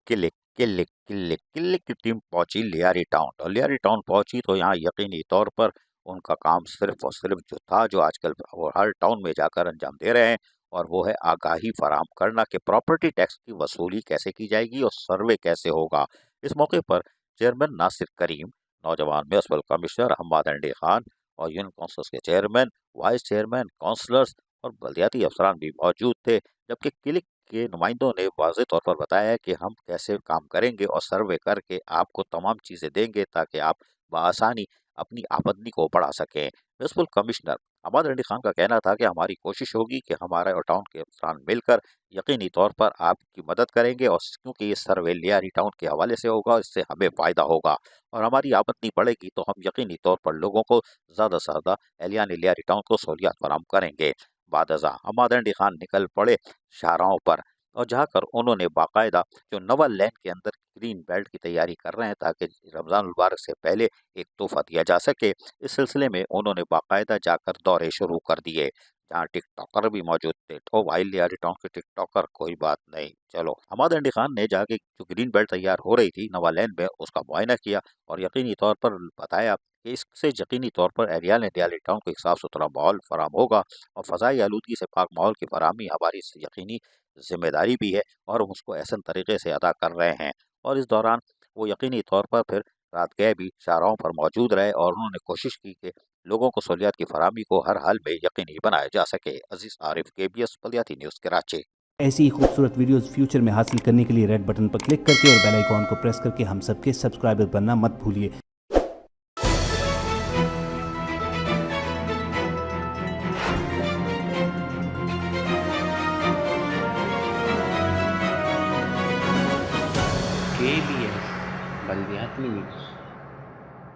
Click click click click की team पहुंची Lyari town, और लियारी टाउन पहुंची तो यहाँ यकीनी तौर पर उनका काम सिर्फ और सिर्फ जो था, जो आजकल वो हर टाउन में जाकर अंजाम दे रहे हैं, और वो है आगाही फराहम करना कि प्रॉपर्टी टैक्स की वसूली कैसे की जाएगी और सर्वे कैसे होगा। इस मौके पर चेयरमैन नासिर करीम, नौजवान म्यूनसिपल कमिश्नर अहमद अंडी खान और यूनियन काउंसिल के चेयरमैन, वाइस चेयरमैन, काउंसलर्स और बल्दियाती अफसरान भी मौजूद थे। जबकि क्लिक के नुमाइंदों ने वाज़ेह तौर पर बताया कि हम कैसे काम करेंगे और सर्वे करके आपको तमाम चीज़ें देंगे ताकि आप बआसानी अपनी आमदनी को बढ़ा सकें। म्यूनसिपल कमिश्नर अहमद अंडी खान का कहना था कि हमारी कोशिश होगी कि हमारे और टाउन के अफसरान मिलकर यकीनी तौर पर आपकी मदद करेंगे, और क्योंकि ये सर्वे लियारी टाउन के हवाले से होगा, इससे हमें फ़ायदा होगा और हमारी आमदनी बढ़ेगी तो हम यकीनी तौर पर लोगों को ज़्यादा से ज़्यादा एहलियान लियारी टाउन को सहूलियात फराहम करेंगे। बाद अज़ां अहमद अंडी खान निकल पड़े शाहराहों पर, और जाकर उन्होंने बाकायदा जो नवल लैन के अंदर ग्रीन बेल्ट की तैयारी कर रहे हैं ताकि रमज़ान मुबारक से पहले एक तोहफा दिया जा सके, इस सिलसिले में उन्होंने बाकायदा जाकर दौरे शुरू कर दिए, जहाँ टिकटॉकर भी मौजूद थे। तो भाई लियारी टाउन के टिकटॉकर, कोई बात नहीं, चलो। अहमद अंडी खान ने जाके जो ग्रीन बेल्ट तैयार हो रही थी नवा लैन में, उसका मुआयना किया और यकीनी तौर पर बताया कि इससे यकीनी तौर पर एरियाल लियारी टाउन को एक साफ़ सुथरा माहौल फराम होगा, और फ़ज़ाई आलूदगी से पाक माहौल की फराहमी हमारी यकीनी ज़िम्मेदारी भी है, और हम उसको एहसन तरीके से अदा कर रहे हैं। और इस दौरान वो यकीनी तौर पर फिर रात गए भी शाहराहों पर मौजूद रहे, और उन्होंने कोशिश की कि लोगों को सहूलियात की फराहमी को हर हाल में यकीनी बनाया जा सके। अजीज़ आरिफ, KBS बल्दियाती न्यूज़, कराची। ऐसी ही खूबसूरत वीडियोस फ्यूचर में हासिल करने के लिए रेड बटन पर क्लिक करके और बेल आइकॉन को प्रेस करके हम सबके सब्सक्राइबर बनना मत भूलिए। KBS बल्दियाती न्यूज़।